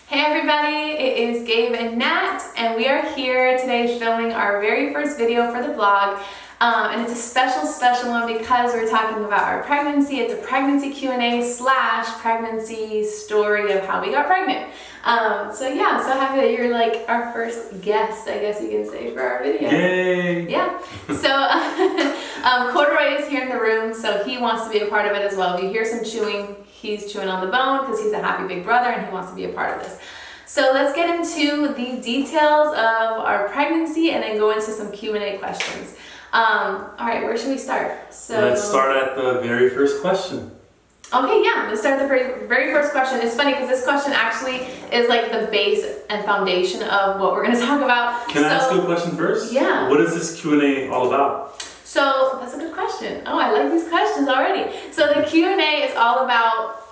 Hey everybody, it is Gabe and Nat, and we are here today filming our very first video for the vlog. And it's a special one because we're talking about our pregnancy. It's a pregnancy Q&A / pregnancy story of how we got pregnant. So yeah, I'm so happy that you're like our first guest, I guess you can say, for our video. Yay! Yeah. So Corduroy is here in the room, so he wants to be a part of it as well. If you hear some chewing, he's chewing on the bone because he's a happy big brother and he wants to be a part of this. So let's get into the details of our pregnancy and then go into some Q&A questions. All right, where should we start? So let's start at the very first question. Okay, yeah, let's start at the very first question. It's funny because this question actually is like the base and foundation of what we're going to talk about. Can I ask you a question first? Yeah. What is this Q&A all about? So that's a good question. Oh, I like these questions already. So the Q&A is all about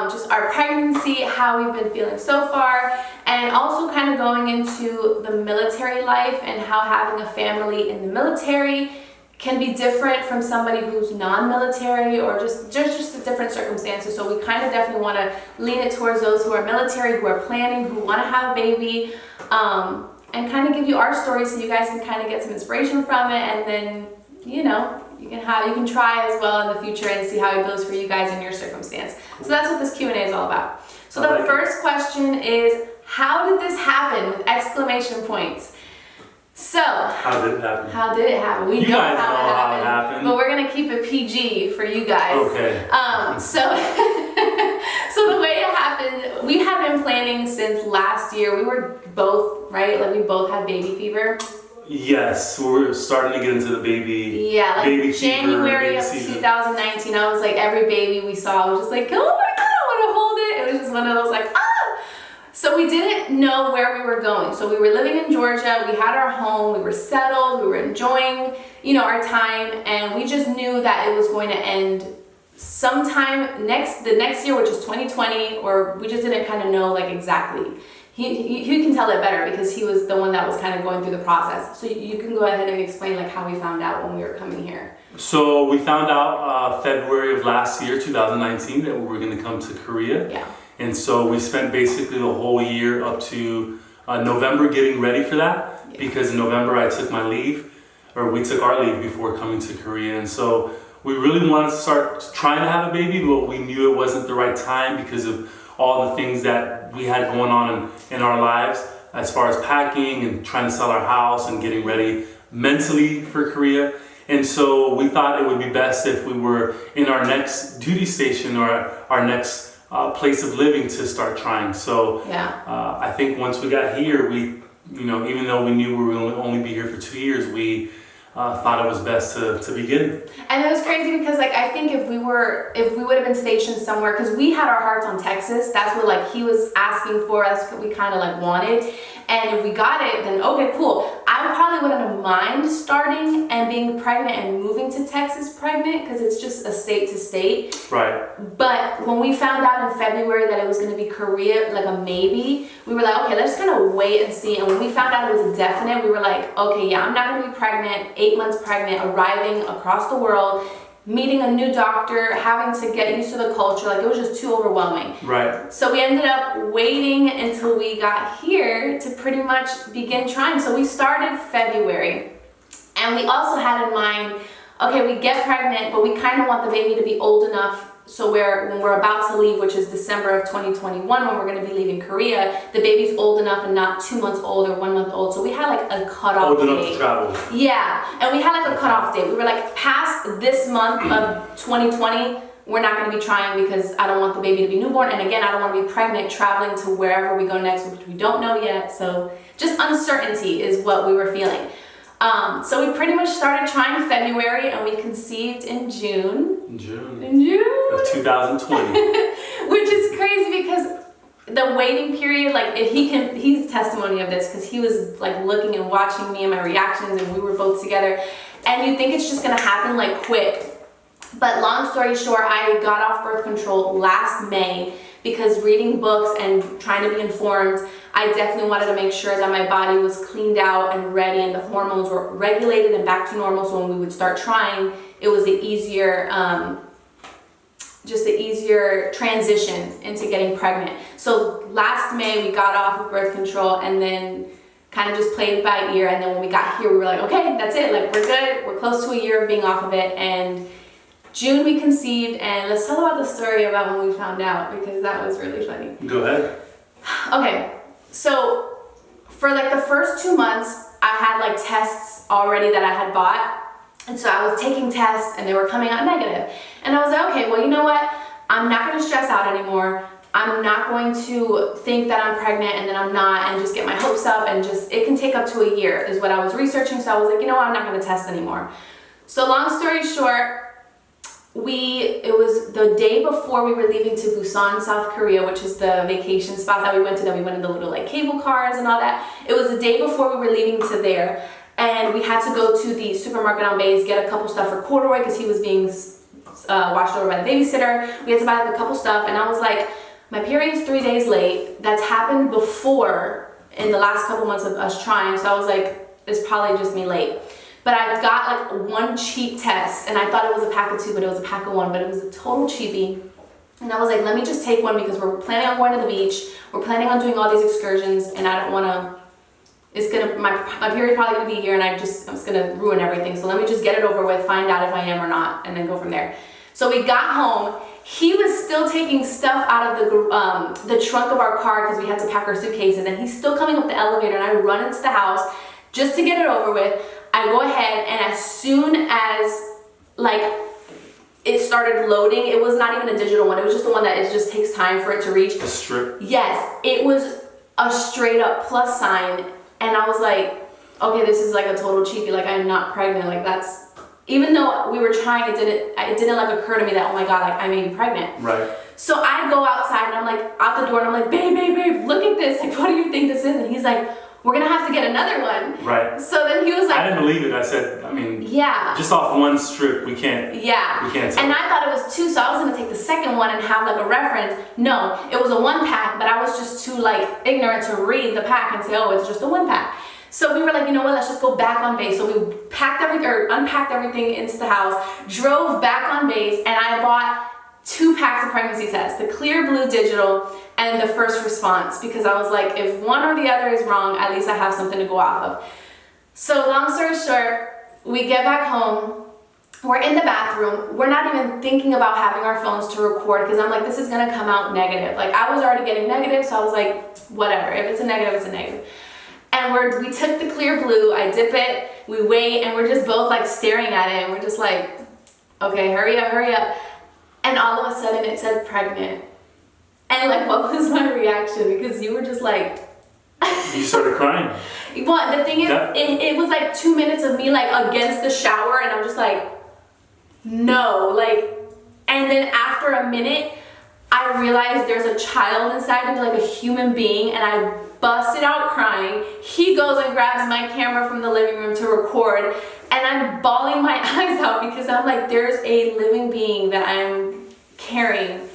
just our pregnancy, how we've been feeling so far, and also kind of going into the military life and how having a family in the military can be different from somebody who's non-military or just the different circumstances. So we kind of definitely want to lean it towards those who are military, who are planning, who want to have a baby, and kind of give you our story so you guys can kind of get some inspiration from it, and then, you know, you can try as well in the future and see how it goes for you guys in your circumstance. So that's what this Q&A is all about. So the first question is, how did this happen, with exclamation points? So, how did it happen? How did it happen? We know how it happened, but we're gonna keep it PG for you guys. Okay. So the way it happened, we have been planning since last year. We were both, right? Like we both had baby fever. Yes, we're starting to get into the baby. Yeah, like baby January fever, of 2019. I was like, every baby we saw, I was just like, oh my God, I want to hold it. It was just one of those like, ah. So we didn't know where we were going. So we were living in Georgia. We had our home. We were settled. We were enjoying, our time, and we just knew that it was going to end sometime the next year, which is 2020, or we just didn't kind of know like exactly. He can tell it better because he was the one that was kind of going through the process. So you can go ahead and explain like how we found out when we were coming here. So we found out February of last year, 2019, that we were going to come to Korea. Yeah. And so we spent basically the whole year up to November getting ready for that. Yeah. Because in November I took my leave, or we took our leave before coming to Korea. And so we really wanted to start trying to have a baby, but we knew it wasn't the right time because of all the things that we had going on in our lives as far as packing and trying to sell our house and getting ready mentally for Korea. And so we thought it would be best if we were in our next duty station or our next place of living to start trying. So yeah. I think once we got here, we, even though we knew we were going to only be here for 2 years, we thought it was best to begin. And it was crazy because like I think if we would have been stationed somewhere, because we had our hearts on Texas, that's what like he was asking for, that's what we kind of like wanted. And if we got it, then okay, cool. I probably wouldn't have mind starting and being pregnant and moving to Texas pregnant because it's just a state to state. Right. But when we found out in February that it was going to be Korea, like a maybe, we were like, okay, let's kind of wait and see. And when we found out it was a definite, we were like, okay, yeah, I'm not going to be pregnant, 8 months pregnant, arriving across the world, meeting a new doctor, having to get used to the culture. Like it was just too overwhelming. Right. So we ended up waiting until we got here to pretty much begin trying. So we started February, and we also had in mind, okay, we get pregnant, but we kind of want the baby to be old enough so when we're about to leave, which is December of 2021, when we're going to be leaving Korea, the baby's old enough and not 2 months old or 1 month old. So we had like a cutoff date. Old enough to travel. Yeah, and we had like a cutoff date. We were like, past this month of 2020, we're not going to be trying because I don't want the baby to be newborn. And again, I don't want to be pregnant traveling to wherever we go next, which we don't know yet. So just uncertainty is what we were feeling. So we pretty much started trying February and we conceived in June. In June of 2020. Which is crazy because the waiting period, like if he's testimony of this because he was like looking and watching me and my reactions, and we were both together, and you think it's just gonna happen like quick. But long story short, I got off birth control last May because reading books and trying to be informed, I definitely wanted to make sure that my body was cleaned out and ready and the hormones were regulated and back to normal. So when we would start trying, it was the easier just an easier transition into getting pregnant. So last May we got off of birth control and then kind of just played by ear. And then when we got here, we were like, okay, that's it. Like, we're good. We're close to a year of being off of it. And June we conceived. And let's tell about the story about when we found out, because that was really funny. Go ahead. Okay, so for like the first 2 months, I had like tests already that I had bought. And so I was taking tests and they were coming out negative. And I was like, okay, well, you know what? I'm not going to stress out anymore. I'm not going to think that I'm pregnant and then I'm not and just get my hopes up, and just, it can take up to a year is what I was researching. So I was like, you know what? I'm not going to test anymore. So long story short, it was the day before we were leaving to Busan, South Korea, which is the vacation spot that we went to, that we went in the little like cable cars and all that. It was the day before we were leaving to there. And we had to go to the supermarket on base, get a couple stuff for Corduroy because he was being watched over by the babysitter. We had to buy like a couple stuff, and I was like, my period's 3 days late. That's happened before in the last couple months of us trying. So I was like, it's probably just me late. But I got like one cheap test, and I thought it was a pack of 2, but it was a pack of 1, but it was a total cheapie. And I was like, let me just take one because we're planning on going to the beach. We're planning on doing all these excursions, and I don't want to. My period's probably gonna be here, and I'm just gonna ruin everything. So let me just get it over with, find out if I am or not, and then go from there. So we got home. He was still taking stuff out of the trunk of our car because we had to pack our suitcases, and he's still coming up the elevator, and I run into the house just to get it over with. I go ahead, and as soon as like it started loading, it was not even a digital one. It was just the one that it just takes time for it to reach. A strip? Yes, it was a straight up plus sign. And I was like, okay, this is like a total cheapie. Like, I'm not pregnant. Like, that's, even though we were trying, it didn't like occur to me that, oh my God, like I may be pregnant. Right. So I go outside and I'm like out the door and I'm like, babe, look at this. Like, what do you think this is? And he's like, we're gonna have to get another one. Right. So then he was like, I didn't believe it. I said, I mean, yeah, just off one strip, we can't. Yeah. We can't tell. And I thought it was 2, so I was gonna take the second one and have like a reference. No, it was a 1 pack, but I was just too like ignorant to read the pack and say, oh, it's just a 1 pack. So we were like, you know what, let's just go back on base. So we packed everything, or unpacked everything into the house, drove back on base, and I bought 2 packs of pregnancy tests, the clear blue digital and the first response, because I was like, if one or the other is wrong, at least I have something to go off of. So long story short, we get back home, we're in the bathroom, we're not even thinking about having our phones to record, because I'm like, this is gonna come out negative. Like, I was already getting negative, so I was like, whatever, if it's a negative, it's a negative. And we took the clear blue, I dip it, we wait, and we're just both like staring at it, and we're just like, okay, hurry up. And all of a sudden it said pregnant. And like, what was my reaction? Because you were just like... You started crying. Well, the thing is, it was like 2 minutes of me like against the shower, and I'm just like, no, like, and then after a minute, I realized there's a child inside of me, like a human being, and I busted out crying. He goes and grabs my camera from the living room to record, and I'm bawling my eyes out because I'm like, there's a living being that I'm carrying.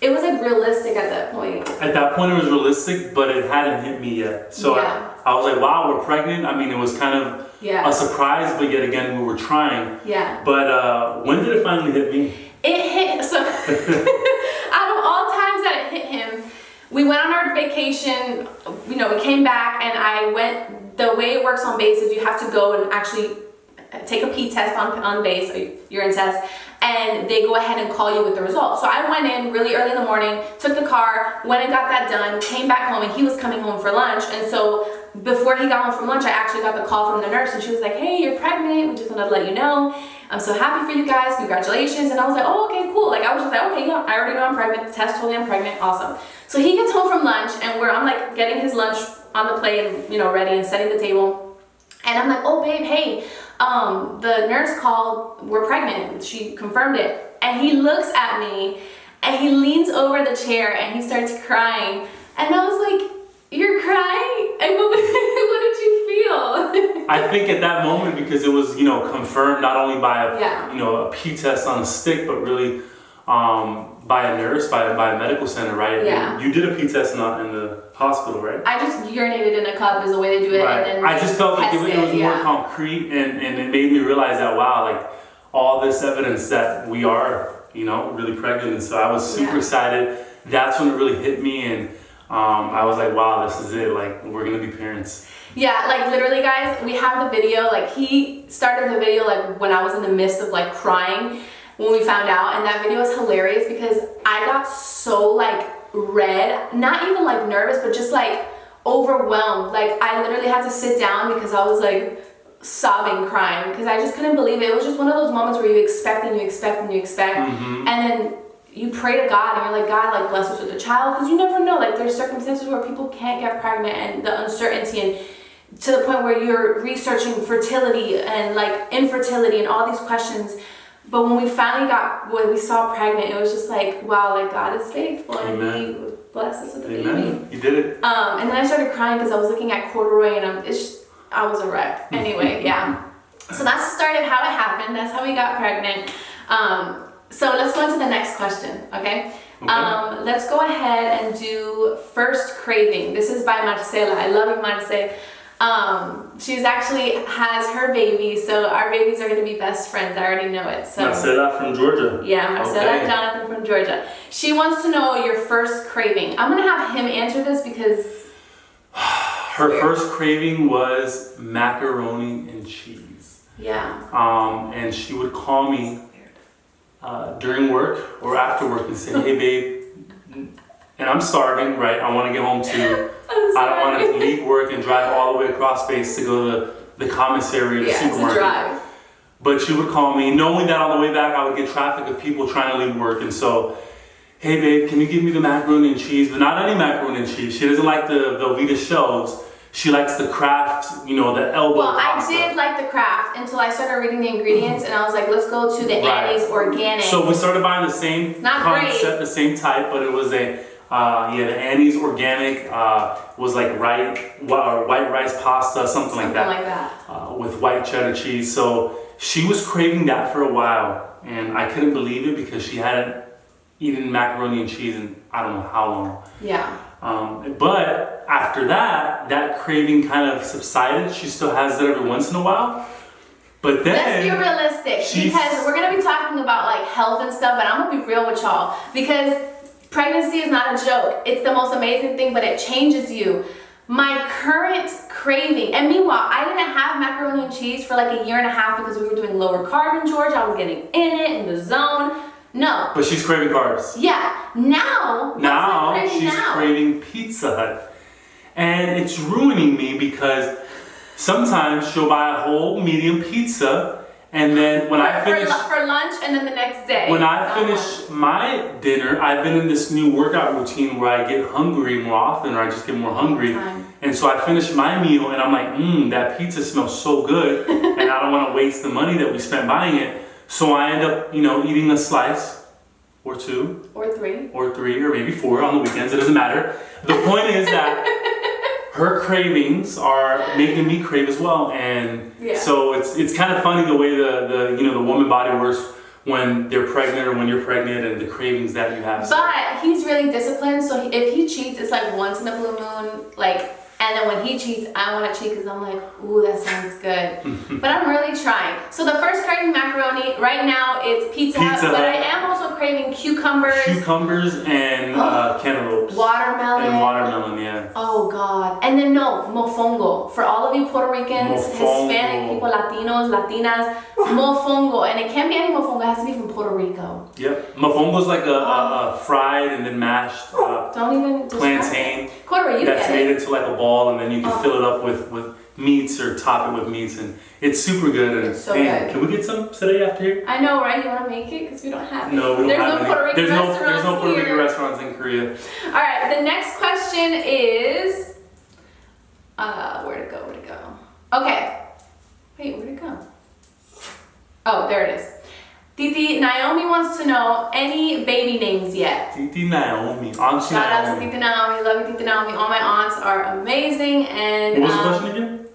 It was like realistic at that point. At that point it was realistic, but it hadn't hit me yet. So yeah. I was like, wow, we're pregnant. I mean, it was kind of a surprise, but yet again, we were trying. Yeah. But when did it finally hit me? It hit, so out of all times that it hit him, we went on our vacation, you know, we came back, and the way it works on base is you have to go and actually take a pee test on base, a urine test, and they go ahead and call you with the results. So I went in really early in the morning, took the car, went and got that done, came back home, and he was coming home for lunch. And so before he got home from lunch, I actually got the call from the nurse, and she was like, hey, you're pregnant. We just wanted to let you know. I'm so happy for you guys. Congratulations. And I was like, oh, okay, cool. Like, I was just like, okay, yeah, I already know I'm pregnant. The test told me I'm pregnant. Awesome. So he gets home from lunch, and I'm like getting his lunch on the plate and, you know, ready and setting the table. And I'm like, oh, babe, hey, the nurse called, we're pregnant. She confirmed it. And he looks at me, and he leans over the chair, and he starts crying. And I was like, you're crying? And what did you feel? I think at that moment, because it was, you know, confirmed not only by a pee test on a stick, but really by a nurse, by a medical center, right? Yeah. You did a pee test in the hospital, right? I just urinated in a cup is the way they do it. Right. And then I just felt like it was more concrete, and it made me realize that, wow, like all this evidence that we are really pregnant. And so I was super Yeah. excited. That's when it really hit me, and I was like, wow, this is it. Like, we're gonna be parents. Yeah, like literally, guys, we have the video. Like, he started the video like when I was in the midst of like crying when we found out, and that video is hilarious because I got so like red, not even like nervous, but just like overwhelmed. Like, I literally had to sit down because I was like sobbing, crying, because I just couldn't believe it. It was just one of those moments where you expect and you expect and you expect, and then you pray to God and you're like, God, like, bless us with a child, because you never know. Like, there's circumstances where people can't get pregnant, and the uncertainty, and to the point where you're researching fertility and like infertility and all these questions. But when we saw pregnant, it was just like, wow, like, God is faithful. Amen. And he blessed us with a baby. Amen. You did it. And then I started crying because I was looking at corduroy, and I was a wreck. Anyway, yeah. So that's the start of how it happened. That's how we got pregnant. So let's go into the next question, okay? Let's go ahead and do first craving. This is by Marcela. I love you, Marcela. She's actually has her baby, so our babies are going to be best friends. I already know it. So Marcela from Georgia. Yeah, Marcela and Jonathan from Georgia. She wants to know your first craving. I'm going to have him answer this because her first craving was macaroni and cheese. Yeah. And she would call me during work or after work and say, hey babe, and I'm starving, right? I want to get home too. I don't want to leave work and drive all the way across space to go to the commissary or the supermarket. It's a drive. But she would call me, knowing that on the way back I would get traffic of people trying to leave work. And so, hey babe, can you give me the macaroni and cheese? But not any macaroni and cheese. She doesn't like the Velveeta shells. She likes the Kraft, the elbow pasta. I did like the Kraft until I started reading the ingredients, and I was like, let's go to the Annie's Organic. So we started buying the same concept, the same type, but it was the Annie's Organic was like white rice pasta, something like that. With white cheddar cheese. So she was craving that for a while, and I couldn't believe it because she hadn't eaten macaroni and cheese in I don't know how long. Yeah. But after that craving kind of subsided. She still has it every once in a while. But then let's be realistic, because we're gonna be talking about like health and stuff, but I'm gonna be real with y'all, because pregnancy is not a joke. It's the most amazing thing, but it changes you. My current craving, and meanwhile, I didn't have macaroni and cheese for like a year and a half because we were doing lower carb in Georgia. I was getting in it, in the zone. No. But she's craving carbs. Yeah. Now she's craving Pizza Hut. And it's ruining me because sometimes she'll buy a whole medium pizza, and then when I finish for lunch, and then the next day. When I finish my dinner, I've been in this new workout routine where I get hungry more often, or I just get more hungry. And so I finish my meal and I'm like, that pizza smells so good, and I don't want to waste the money that we spent buying it. So I end up, eating a slice or two. Or three, or maybe 4 on the weekends. It doesn't matter. The point is that her cravings are making me crave as well, and so it's kind of funny the way the woman body works when they're pregnant or when you're pregnant, and the cravings that you have. But he's really disciplined, so if he cheats, it's like once in a blue moon, like. And then when he cheats, I want to cheat because I'm like, ooh, that sounds good. But I'm really trying. So the first craving macaroni, right now it's Pizza Hut, but I am also craving cucumbers. Cucumbers and cantaloupes. Watermelon. And watermelon, yeah. Oh, God. And then mofongo. For all of you Puerto Ricans, Hispanic people, Latinos, Latinas, mofongo. And it can't be any mofongo. It has to be from Puerto Rico. Yep. Mofongo's like a fried and then mashed plantain. Corduroy, you that's get made it. into like a ball, and then you can fill it up with meats or top it with meats, and it's super good. And it's so good. Can we get some today after here? I know, right? You want to make it? Because we don't have it. No, we don't There's have no Puerto Rican restaurants There's no Puerto Rican here. restaurants in Korea. All right, the next question is, where'd it go? Okay. Wait, where'd it go? Oh, there it is. Titi Naomi wants to know any baby names yet. Titi Naomi, Auntie Shout out to Titi Naomi. Love you, Titi Naomi. All my aunts are amazing. And what was the question again?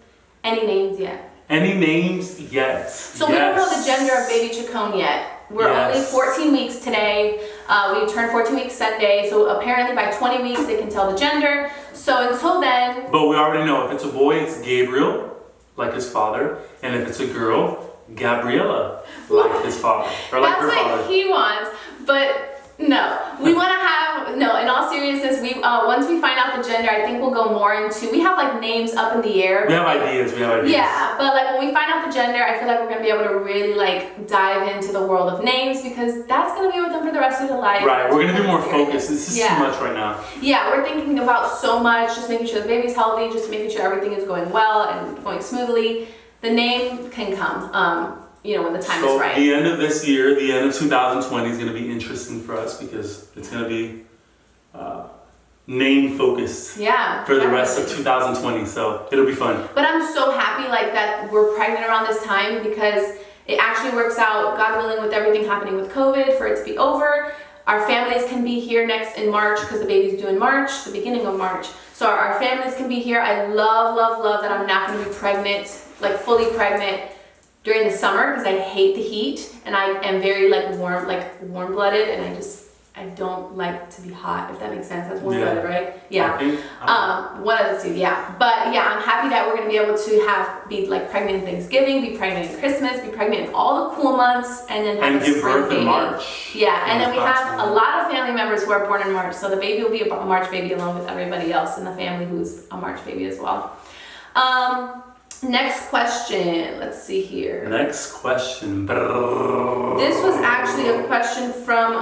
Any names yet? Any names yet? So we don't know the gender of baby Chacon yet. We're only 14 weeks today. We turned 14 weeks Sunday. So apparently by 20 weeks they can tell the gender. So until then. But we already know if it's a boy, it's Gabriel, like his father, and if it's a girl, Gabriella, like his father, or like her father. That's what he wants. But no, we want to have, no, in all seriousness, we once we find out the gender, I think we'll go more into, we have like names up in the air. We have ideas. Yeah, but like when we find out the gender, I feel like we're going to be able to really like dive into the world of names, because that's going to be with them for the rest of their life. Right, we're going to be more focused. This is too much right now. Yeah, we're thinking about so much, just making sure the baby's healthy, just making sure everything is going well and going smoothly. The name can come. When the time is right. The end of this year, the end of 2020 is going to be interesting for us, because it's going to be name focused for the rest of 2020. So it'll be fun. But I'm so happy like that we're pregnant around this time, because it actually works out, God willing, with everything happening with COVID, for it to be over. Our families can be here in March, because the baby's due in March, the beginning of March. So our families can be here. I love that I'm not going to be pregnant, like fully pregnant, during the summer, because I hate the heat, and I am very warm-blooded, and I don't like to be hot, if that makes sense. That's warm-blooded, right? Yeah. One of the two, yeah. But yeah, I'm happy that we're gonna be able to be like pregnant in Thanksgiving, be pregnant in Christmas, be pregnant in all the cool months, and then have a give spring birth baby. in March. Yeah, and then we have a lot of family members who are born in March, so the baby will be a March baby along with everybody else in the family who's a March baby as well. Next question. Let's see here. Next question. This was actually a question from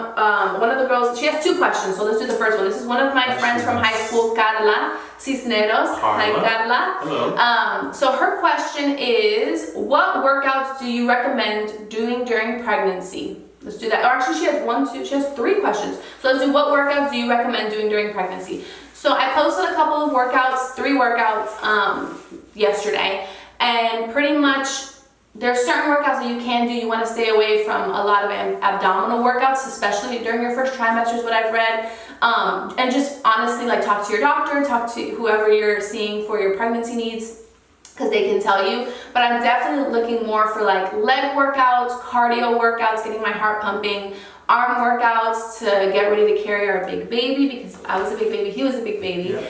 one of the girls. She has two questions, so let's do the first one. This is one of my friends from high school, Carla Cisneros. Hi, Carla. Hello. So her question is, what workouts do you recommend doing during pregnancy? Let's do that. Or actually, she has three questions. So let's do, what workouts do you recommend doing during pregnancy? So I posted a couple of workouts, 3 workouts yesterday, and pretty much there's certain workouts that you can do. You want to stay away from a lot of abdominal workouts, especially during your first trimester is what I've read. And just honestly, like, talk to your doctor, talk to whoever you're seeing for your pregnancy needs, because they can tell you. But I'm definitely looking more for like leg workouts, cardio workouts, getting my heart pumping, arm workouts to get ready to carry our big baby, because I was a big baby, he was a big baby. Yeah.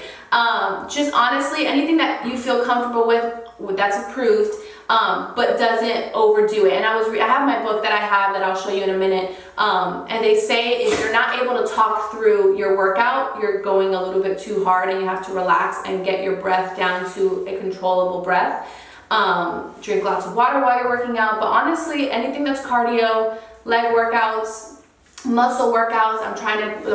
Just honestly, anything that you feel comfortable with that's approved, but doesn't overdo it. And I have my book that I have that I'll show you in a minute, and they say if you're not able to talk through your workout, you're going a little bit too hard, and you have to relax and get your breath down to a controllable breath. Drink lots of water while you're working out, but honestly, anything that's cardio, leg workouts, muscle workouts.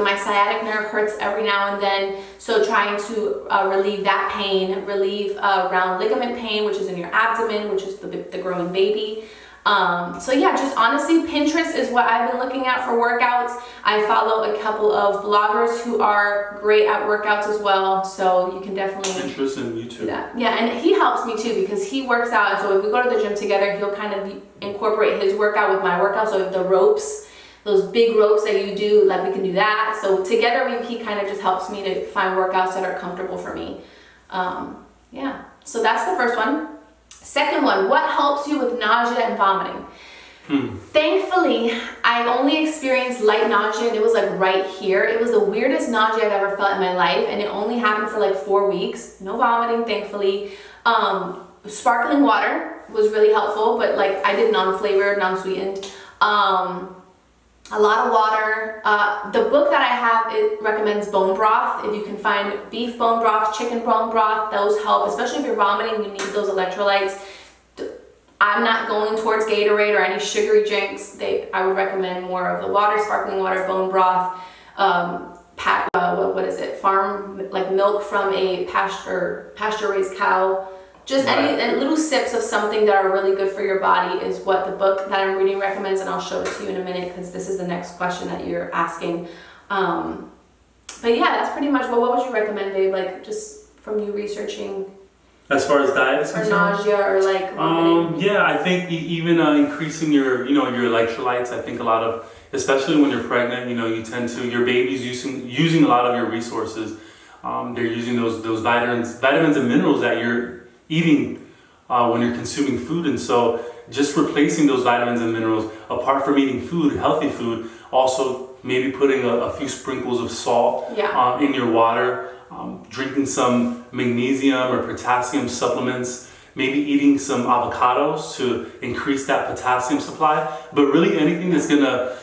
My sciatic nerve hurts every now and then, so trying to relieve that pain, relieve round ligament pain, which is in your abdomen, which is the growing baby. So yeah, just honestly, Pinterest is what I've been looking at for workouts. I follow a couple of bloggers who are great at workouts as well, so you can definitely Pinterest and YouTube. do that. Yeah, and he helps me too, because he works out, and so if we go to the gym together, he'll kind of incorporate his workout with my workout. So the ropes, those big ropes that you do, like, we can do that. So together, he kind of just helps me to find workouts that are comfortable for me. Yeah, so that's the first one. Second one, what helps you with nausea and vomiting? Thankfully, I only experienced light nausea, and it was like right here. It was the weirdest nausea I've ever felt in my life, and it only happened for like 4 weeks. No vomiting, thankfully. Sparkling water was really helpful, but like I did non-flavored, non-sweetened. A lot of water. The book that I have, it recommends bone broth. If you can find beef bone broth, chicken bone broth, those help, especially if you're vomiting, you need those electrolytes. I'm not going towards Gatorade or any sugary drinks. I would recommend more of the water, sparkling water, bone broth, what is it? Farm, like milk from a pasture-raised cow. Just any little sips of something that are really good for your body is what the book that I'm reading recommends, and I'll show it to you in a minute, because this is the next question that you're asking. But yeah, that's pretty much what would you recommend, babe? Like, just from you researching. As far as diet is concerned? Or nausea, or like vomiting? Yeah, I think even increasing your electrolytes. I think a lot of, especially when you're pregnant, your baby's using a lot of your resources. They're using those vitamins and minerals that you're eating when you're consuming food, and so just replacing those vitamins and minerals, apart from eating food, healthy food, also maybe putting a few sprinkles of salt in your water, drinking some magnesium or potassium supplements, maybe eating some avocados to increase that potassium supply. But really anything that's gonna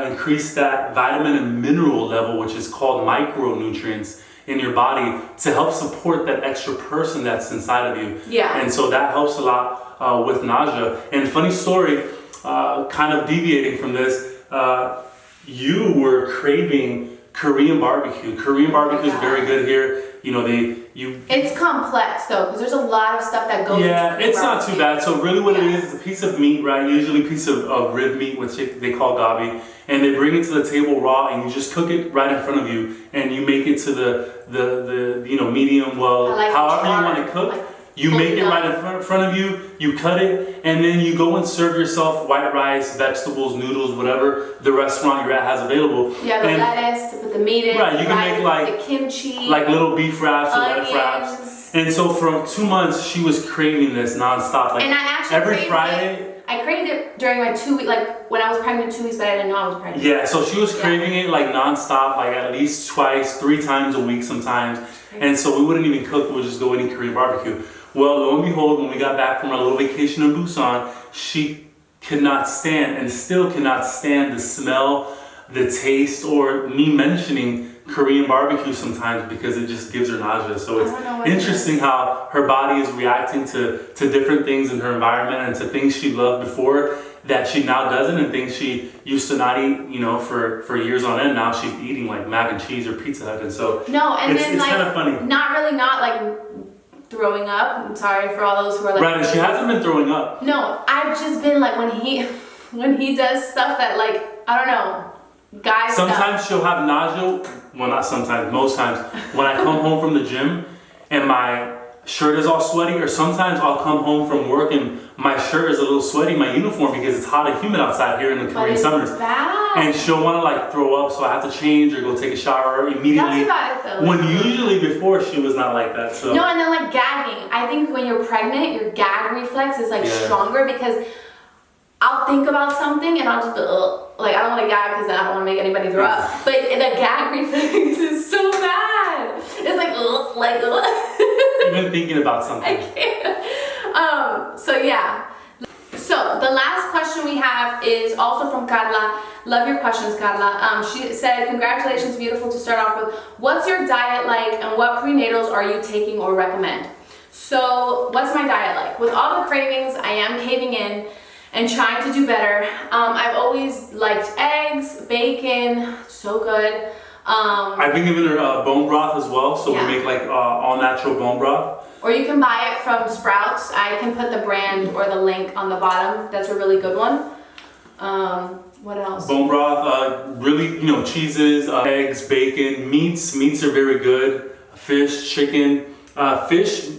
increase that vitamin and mineral level, which is called micronutrients in your body, to help support that extra person that's inside of you. Yeah. And so that helps a lot with nausea. And funny story, kind of deviating from this, you were craving Korean barbecue. Korean barbecue is very good here. You know, It's complex though, because there's a lot of stuff that goes. Yeah, into it's not barbecue. too bad. So really, what it is a piece of meat, right? Usually a piece of rib meat, which they call gabi, and they bring it to the table raw, and you just cook it right in front of you, and you make it to the medium well, however you want to cook. You make it right in front of you, you cut it, and then you go and serve yourself white rice, vegetables, noodles, whatever the restaurant you're at has available. Yeah, the lettuce to put the meat in. Right, you can make like the kimchi, like little beef wraps or lettuce onions. wraps. And so for 2 months, she was craving this nonstop. Like, and I actually every craved Friday. I craved it during my 2 week, like when I was pregnant 2 weeks, but I didn't know I was pregnant. Yeah, so she was craving it like nonstop, like at least twice, 3 times a week sometimes. And so we wouldn't even cook, we would just go and eat Korean barbecue. Well, lo and behold, when we got back from our little vacation in Busan, she could not stand and still cannot stand the smell, the taste, or me mentioning Korean barbecue sometimes because it just gives her nausea. So it's interesting how her body is reacting to different things in her environment and to things she loved before that she now doesn't, and things she used to not eat, for years on end. Now she's eating like mac and cheese or Pizza Hut, and so it's kind of funny. Not like throwing up. I'm sorry for all those who are like. Right, and she hasn't been throwing up. No, I've just been like when he does stuff that like I don't know, guys. Sometimes she'll have nausea. Well, not sometimes. Most times when I come home from the gym and my shirt is all sweaty, or sometimes I'll come home from work and my shirt is a little sweaty, my uniform, because it's hot and humid outside here in the Korean summers. Bad. And she'll want to like throw up, so I have to change or go take a shower immediately. That's about it though. When usually before she was not like that. So. No, and then like gagging. I think when you're pregnant, your gag reflex is like stronger because I'll think about something and I'll just like I don't want to gag because then I don't want to make anybody throw up. But the gag reflex is so bad. It's like Even thinking about something. I can't. So yeah. So the last question we have is also from Carla. Love your questions, Carla. She said, congratulations, beautiful to start off with. What's your diet like and what prenatals are you taking or recommend? So what's my diet like? With all the cravings, I am caving in and trying to do better. I've always liked eggs, bacon, so good. I've been giving her bone broth as well, so we make like all natural bone broth. Or you can buy it from Sprouts. I can put the brand or the link on the bottom. That's a really good one. What else? Bone broth, really, cheeses, eggs, bacon, meats. Meats are very good. Fish, chicken,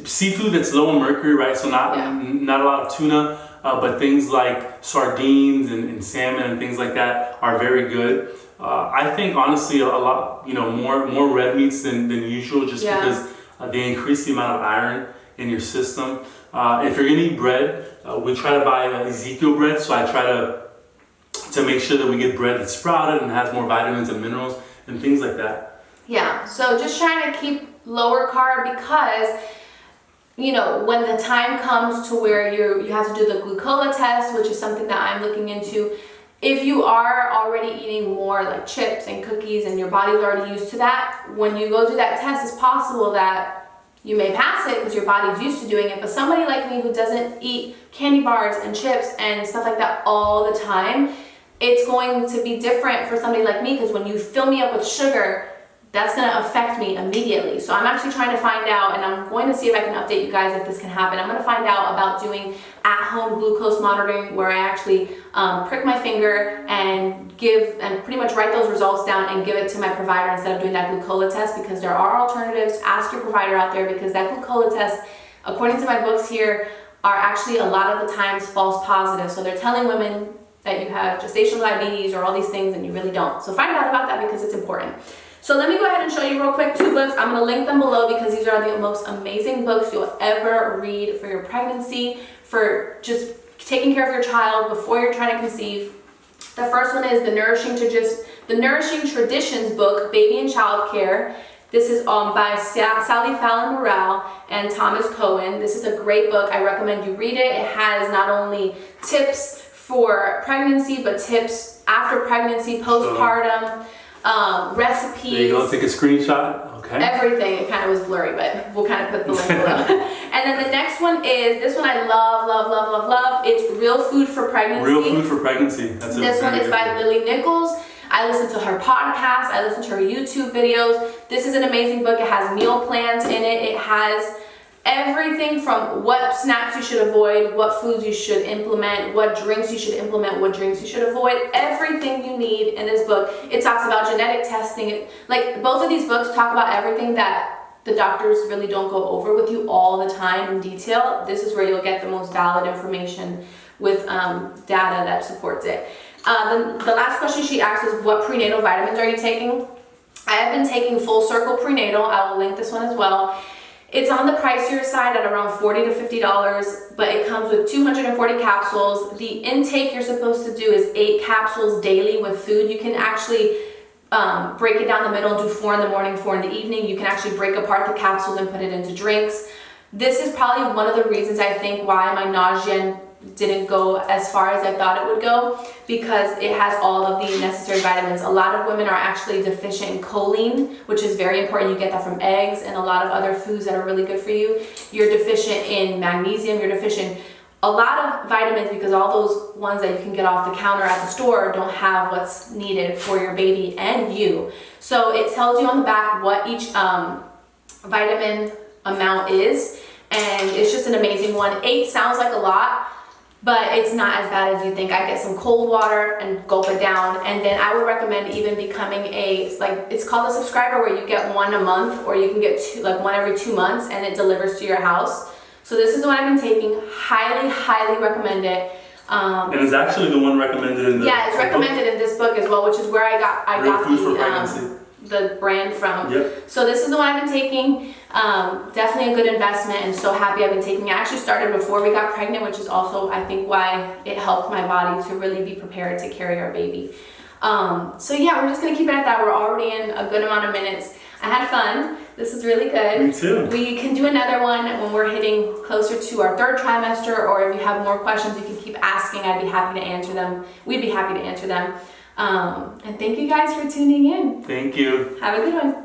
seafood that's low in mercury, right? So not a lot of tuna, but things like sardines and salmon and things like that are very good. I think honestly a lot, more red meats than usual, just because they increase the amount of iron in your system. If you're gonna eat bread, we try to buy Ezekiel bread, so I try to make sure that we get bread that's sprouted and has more vitamins and minerals and things like that. Yeah, so just trying to keep lower carb because when the time comes to where you have to do the glucola test, which is something that I'm looking into. If you are already eating more like chips and cookies and your body's already used to that, when you go do that test, it's possible that you may pass it because your body's used to doing it. But somebody like me who doesn't eat candy bars and chips and stuff like that all the time, it's going to be different for somebody like me because when you fill me up with sugar, that's going to affect me immediately. So I'm actually trying to find out, and I'm going to see if I can update you guys if this can happen. I'm going to find out about doing at-home glucose monitoring where I actually prick my finger and pretty much write those results down and give it to my provider instead of doing that glucola test, because there are alternatives. Ask your provider out there, because that glucola test, according to my books here, are actually a lot of the times false positives. So they're telling women that you have gestational diabetes or all these things and you really don't. So find out about that because it's important. So let me go ahead and show you real quick 2 books. I'm going to link them below because these are the most amazing books you'll ever read for your pregnancy, for just taking care of your child before you're trying to conceive. The first one is the Nourishing Traditions book, Baby and Child Care. This is by Sally Fallon Morale and Thomas Cohen. This is a great book. I recommend you read it. It has not only tips for pregnancy, but tips after pregnancy, postpartum, recipes. There you go, take a screenshot. Okay. Everything. It kind of was blurry, but we'll kind of put the link below. And then the next one is, this one I love, love, love, love, love. It's Real Food for Pregnancy. Real Food for Pregnancy. That's this one is by Lily Nichols. I listen to her podcast. I listen to her YouTube videos. This is an amazing book. It has meal plans in it. It has everything from what snacks you should avoid, what foods you should implement, what drinks you should implement, what drinks you should avoid. Everything you need in this book. It talks about genetic testing. Like, both of these books talk about everything that the doctors really don't go over with you all the time in detail. This is where you'll get the most valid information with data that supports it. The last question she asked is, what prenatal vitamins are you taking? I have been taking Full Circle Prenatal. I will link this one as well. It's on the pricier side at around $40 to $50, but it comes with 240 capsules. The intake you're supposed to do is 8 capsules daily with food. You can actually break it down the middle, do 4 in the morning, 4 in the evening. You can actually break apart the capsules and put it into drinks. This is probably one of the reasons I think why my nausea didn't go as far as I thought it would go, because it has all of the necessary vitamins. A lot of women are actually deficient in choline, which is very important. You get that from eggs and a lot of other foods that are really good for you. You're deficient in magnesium, you're deficient a lot of vitamins, because all those ones that you can get off the counter at the store don't have what's needed for your baby and you. So it tells you on the back what each vitamin amount is, and it's just an amazing one. 8 sounds like a lot, but it's not as bad as you think. I get some cold water and gulp it down, and then I would recommend even becoming it's called a subscriber, where you get 1 a month, or you can get 2, like 1 every 2 months, and it delivers to your house. So this is the one I've been taking. Highly, highly recommend it. And it's actually the one recommended in the it's recommended in this book as well, which is where I got the brand from. Yep. So this is the one I've been taking. Definitely a good investment, and so happy I've been taking it. I actually started before we got pregnant, which is also, I think, why it helped my body to really be prepared to carry our baby. So yeah, we're just gonna keep it at that. We're already in a good amount of minutes. I had fun. This is really good. Me too. We can do another one when we're hitting closer to our 3rd trimester, or if you have more questions, you can keep asking. I'd be happy to answer them. We'd be happy to answer them. And thank you guys for tuning in. Thank you. Have a good one.